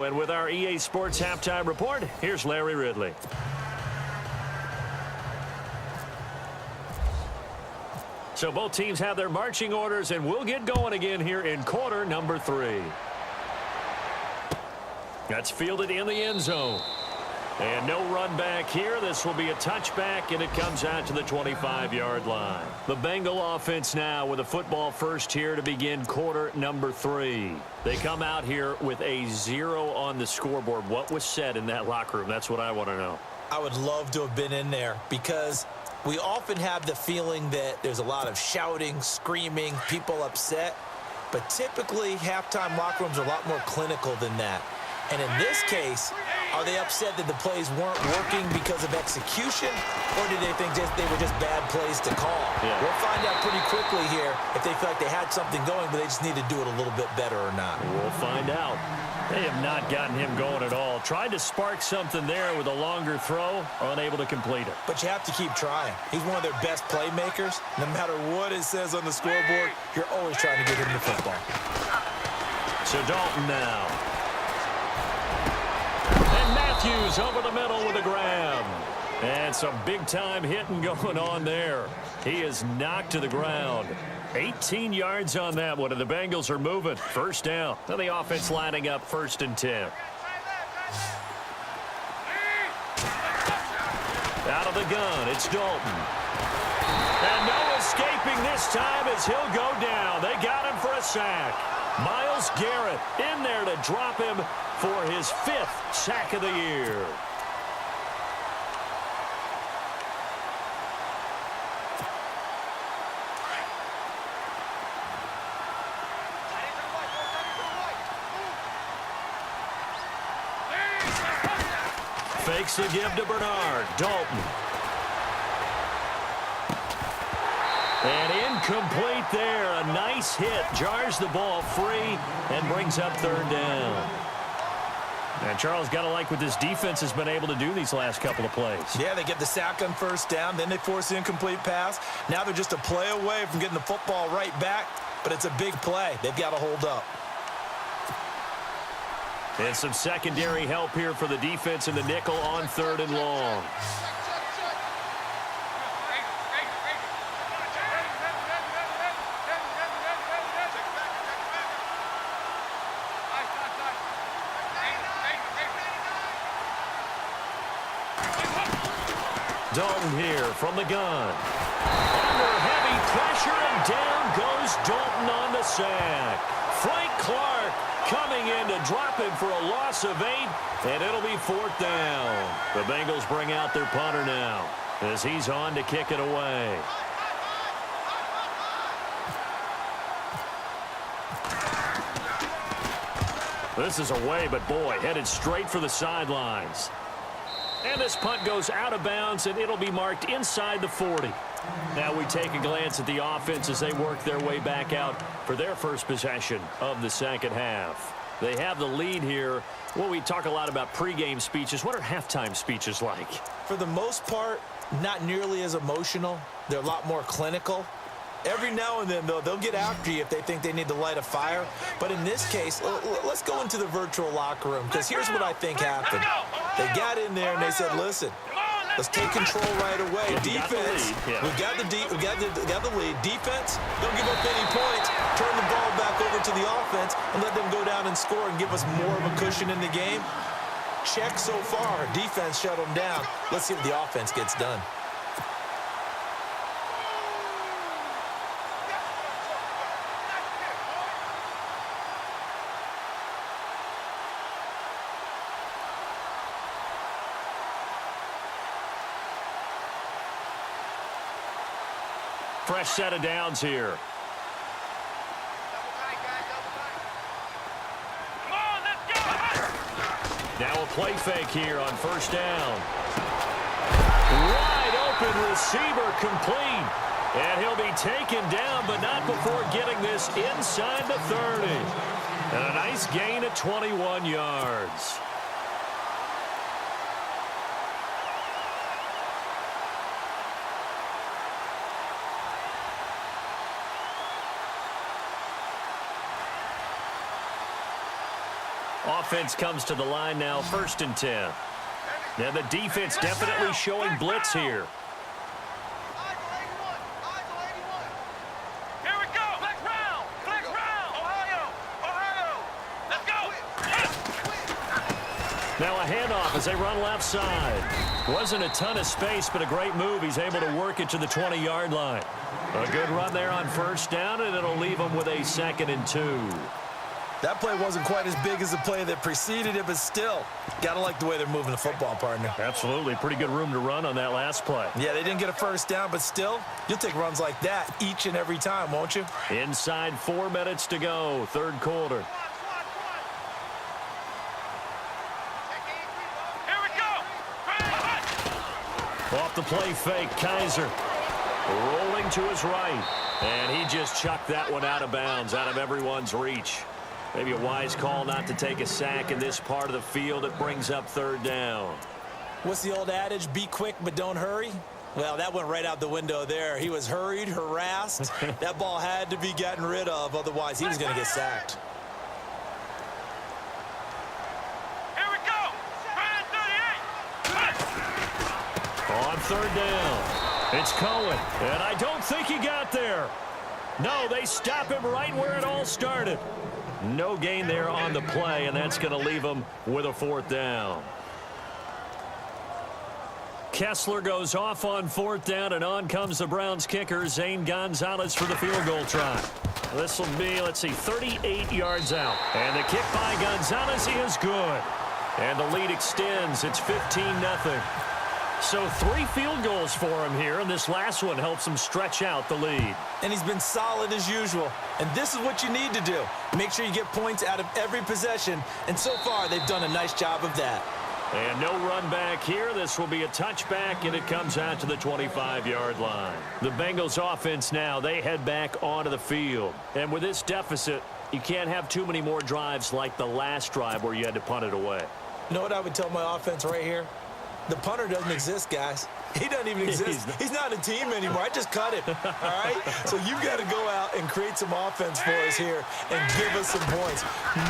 And with our EA Sports Halftime Report, here's Larry Ridley. So both teams have their marching orders, and we'll get going again here in quarter number 3. That's fielded in the end zone. And no run back here. This will be a touchback, and it comes out to the 25-yard line. The Bengal offense now with a football first here to begin quarter number 3. They come out here with a 0 on the scoreboard. What was said in that locker room? That's what I want to know. I would love to have been in there because we often have the feeling that there's a lot of shouting, screaming, people upset. But typically, halftime locker rooms are a lot more clinical than that. And in this case, are they upset that the plays weren't working because of execution, or did they think they were just bad plays to call? Yeah. We'll find out pretty quickly here if they feel like they had something going, but they just need to do it a little bit better or not. We'll find out. They have not gotten him going at all. Tried to spark something there with a longer throw, unable to complete it. But you have to keep trying. He's one of their best playmakers. No matter what it says on the scoreboard, you're always trying to get him the football. So Dalton now. And Matthews over the middle with a grab. And some big-time hitting going on there. He is knocked to the ground. 18 yards on that one, and the Bengals are moving. First down. Now the offense lining up 1st and 10. Out of the gun, it's Dalton. And no escaping this time as he'll go down. They got him for a sack. Myles Garrett in there to drop him for his 5th sack of the year. Fakes the give to Bernard. Dalton. And incomplete there. A nice hit. Jars the ball free and brings up 3rd down. And Charles, got to like what this defense has been able to do these last couple of plays. Yeah, they get the sack on 1st down. Then they force the incomplete pass. Now they're just a play away from getting the football right back. But it's a big play. They've got to hold up. And some secondary help here for the defense in the nickel on 3rd and long. Dalton here from the gun. Under heavy pressure, and down goes Dalton on the sack. Frank Clark coming in to drop him for a loss of 8, and it'll be 4th down. The Bengals bring out their punter now as he's on to kick it away. This is away, but boy, headed straight for the sidelines. And this punt goes out of bounds, and it'll be marked inside the 40. Now we take a glance at the offense as they work their way back out for their first possession of the second half. They have the lead here. Well, we talk a lot about pregame speeches. What are halftime speeches like? For the most part, not nearly as emotional. They're a lot more clinical. Every now and then, though, they'll get after you if they think they need to light a fire. But in this case, let's go into the virtual locker room, because here's what I think happened. They got in there and they said, listen, let's take control right away. Defense, we've got the lead. Defense, don't give up any points. Turn the ball back over to the offense and let them go down and score and give us more of a cushion in the game. Check so far. Defense shut them down. Let's see if the offense gets done. Fresh set of downs here. Now a play fake here on 1st down. Wide open receiver complete. And he'll be taken down, but not before getting this inside the 30. And a nice gain of 21 yards. Offense comes to the line now, 1st and 10. Now the defense definitely showing blitz here. Here we go. Flex round. Flex round. Ohio. Let's go. Now a handoff as they run left side. Wasn't a ton of space, but a great move. He's able to work it to the 20-yard line. A good run there on 1st down, and it'll leave him with a 2nd and 2. That play wasn't quite as big as the play that preceded it, but still, got to like the way they're moving the football, partner. Absolutely. Pretty good room to run on that last play. Yeah, they didn't get a 1st down, but still, you'll take runs like that each and every time, won't you? Inside 4 minutes to go, 3rd quarter. Here we go. Off the play fake, Kaiser. Rolling to his right. And he just chucked that one out of bounds, out of everyone's reach. Maybe a wise call not to take a sack in this part of the field. It brings up 3rd down. What's the old adage? Be quick, but don't hurry. Well, that went right out the window there. He was hurried, harassed. That ball had to be gotten rid of. Otherwise, he was going to get sacked. Here we go. 38. On 3rd down. It's Cohen. And I don't think he got there. No, they stop him right where it all started. No gain there on the play, and that's going to leave him with a 4th down. Kessler goes off on 4th down, and on comes the Browns kicker, Zane Gonzalez, for the field goal try. This will be, 38 yards out. And the kick by Gonzalez is good. And the lead extends. It's 15-0. So 3 field goals for him here, and this last one helps him stretch out the lead. And he's been solid as usual. And this is what you need to do. Make sure you get points out of every possession. And so far, they've done a nice job of that. And no run back here. This will be a touchback, and it comes out to the 25-yard line. The Bengals offense now, they head back onto the field. And with this deficit, you can't have too many more drives like the last drive where you had to punt it away. You know what I would tell my offense right here? The punter doesn't exist, guys. He doesn't even exist. He's not a team anymore. I just cut him, all right? So you've got to go out and create some offense for us here and give us some points.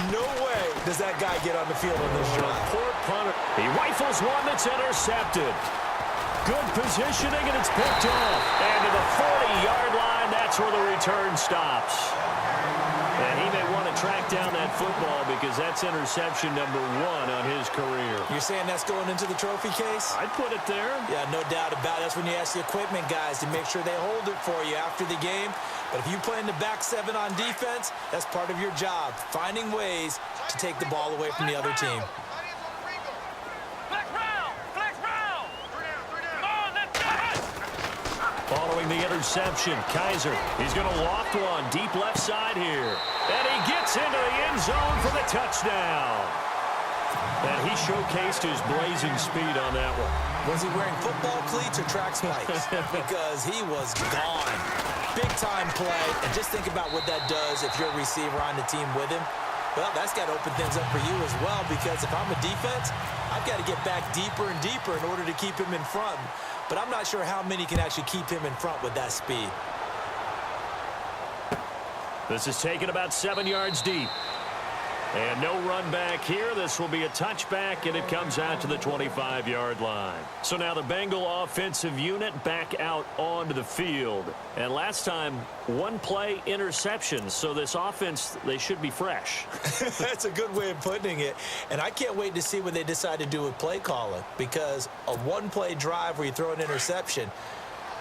No way does that guy get on the field on this drive. Poor punter. He rifles one that's intercepted. Good positioning, and it's picked off. And to the 40-yard line, that's where the return stops. And he may want to track down that football because that's interception number 1 on his career. You're saying that's going into the trophy case? I'd put it there. Yeah, no doubt about it. That's when you ask the equipment guys to make sure they hold it for you after the game. But if you play in the back 7 on defense, that's part of your job, finding ways to take the ball away from the other team. Flex round. Flex round. 3 down. Come on, let's go. Following the interception, Kaiser, he's going to loft one deep left side here. And he gets into the end zone for the touchdown. And he showcased his blazing speed on that one. Was he wearing football cleats or track spikes? Because he was gone. Big-time play. And just think about what that does if you're a receiver on the team with him. Well, that's got to open things up for you as well, because if I'm a defense, I've got to get back deeper and deeper in order to keep him in front. But I'm not sure how many can actually keep him in front with that speed. This is taken about 7 yards deep. And no run back here. This will be a touchback, and it comes out to the 25-yard line. So now the Bengal offensive unit back out onto the field. And last time, 1 play interception. So this offense, they should be fresh. That's a good way of putting it. And I can't wait to see what they decide to do with play calling, because a 1-play drive where you throw an interception,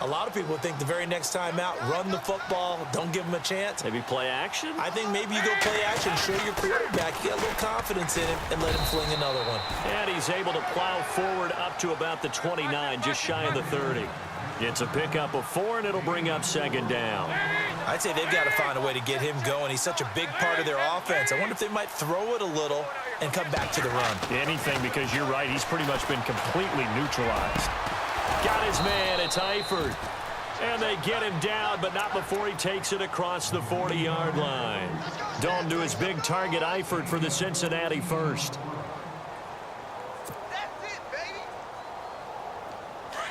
a lot of people think the very next time out, run the football, don't give them a chance. Maybe play action? I think maybe you go play action, show your quarterback, you get a little confidence in him, and let him fling another one. And he's able to plow forward up to about the 29, just shy of the 30. It's a pickup of 4, and it'll bring up 2nd down. I'd say they've got to find a way to get him going. He's such a big part of their offense. I wonder if they might throw it a little and come back to the run. Anything, because you're right, he's pretty much been completely neutralized. Got his man, it's Eifert. And they get him down, but not before he takes it across the 40-yard line. Dalton to his big target, Eifert, for the Cincinnati first. That's it, baby. Got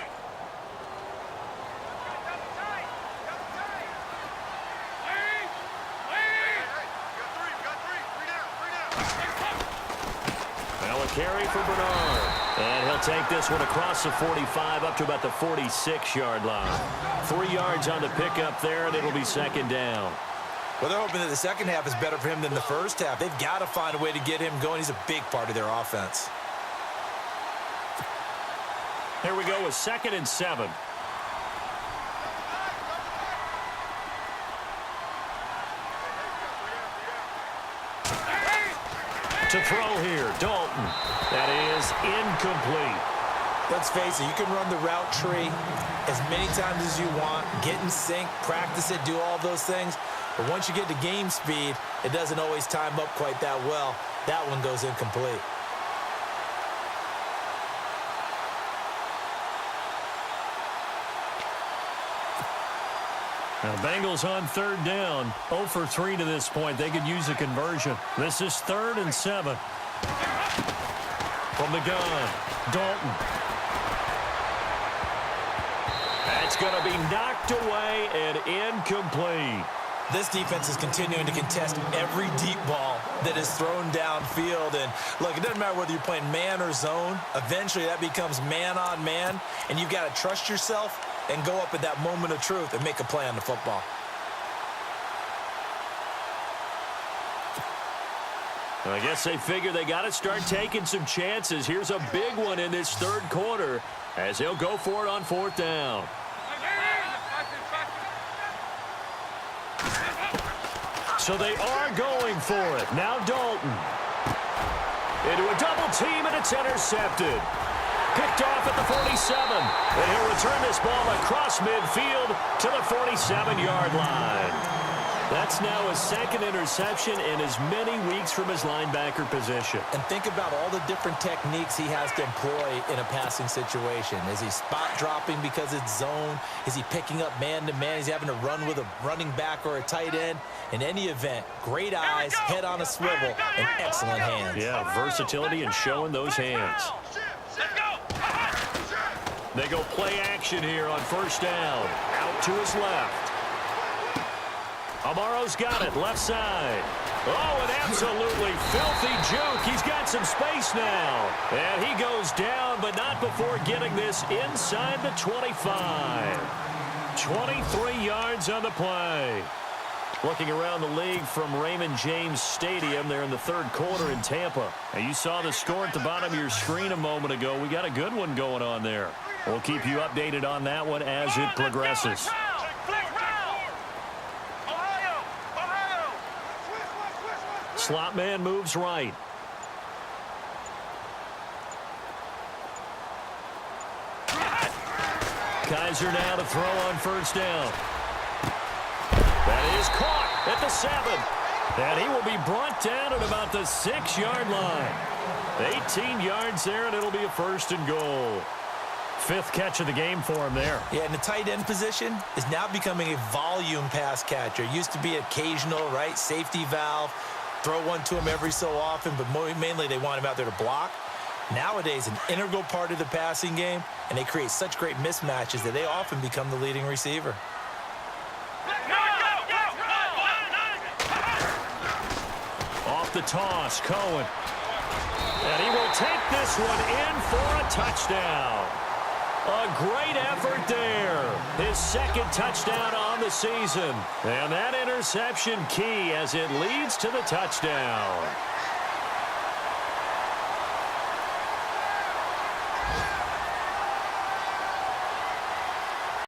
3 down. carry for Bernard. And he'll take this one across the 45 up to about the 46-yard line. 3 yards on the pickup there, and it'll be second down. Well, they're hoping that the second half is better for him than the first half. They've got to find a way to get him going. He's a big part of their offense. Here we go with 2nd and 7. To throw here, Dalton. That is incomplete. Let's face it, you can run the route tree as many times as you want, get in sync, practice it, do all those things. But once you get to game speed, it doesn't always time up quite that well. That one goes incomplete. Now, Bengals on 3rd down. 0 for 3 to this point. They could use a conversion. This is 3rd and 7. From the gun, Dalton. That's going to be knocked away and incomplete. This defense is continuing to contest every deep ball that is thrown downfield. And, look, it doesn't matter whether you're playing man or zone. Eventually, that becomes man on man, and you've got to trust yourself and go up at that moment of truth and make a play on the football. I guess they figure they got to start taking some chances. Here's a big one in this 3rd quarter as they'll go for it on 4th down. So they are going for it. Now Dalton. Into a double team, and it's intercepted. Picked off at the 47. And he'll return this ball across midfield to the 47-yard line. That's now his 2nd interception in as many weeks from his linebacker position. And think about all the different techniques he has to employ in a passing situation. Is he spot dropping because it's zone? Is he picking up man-to-man? Is he having to run with a running back or a tight end? In any event, great eyes, head on a swivel, and excellent hands. Yeah, versatility and showing those hands. They go play action here on 1st down. Out to his left. Amaro's got it, left side. Oh, an absolutely filthy juke. He's got some space now. And he goes down, but not before getting this inside the 25. 23 yards on the play. Looking around the league from Raymond James Stadium there in the 3rd quarter in Tampa. And you saw the score at the bottom of your screen a moment ago. We got a good one going on there. We'll keep you updated on that one as it progresses. Slot man moves right. Kaiser now to throw on 1st down. That is caught at the 7. And he will be brought down at about the 6-yard line. 18 yards there, and it'll be a 1st and goal. 5th catch of the game for him there. Yeah, and the tight end position is now becoming a volume pass catcher. Used to be occasional, right, safety valve. Throw one to him every so often, but mainly they want him out there to block. Nowadays, an integral part of the passing game, and they create such great mismatches that they often become the leading receiver. Off the toss, Cohen. And he will take this one in for a touchdown. A great effort there. His 2nd touchdown on the season. And that interception key as it leads to the touchdown.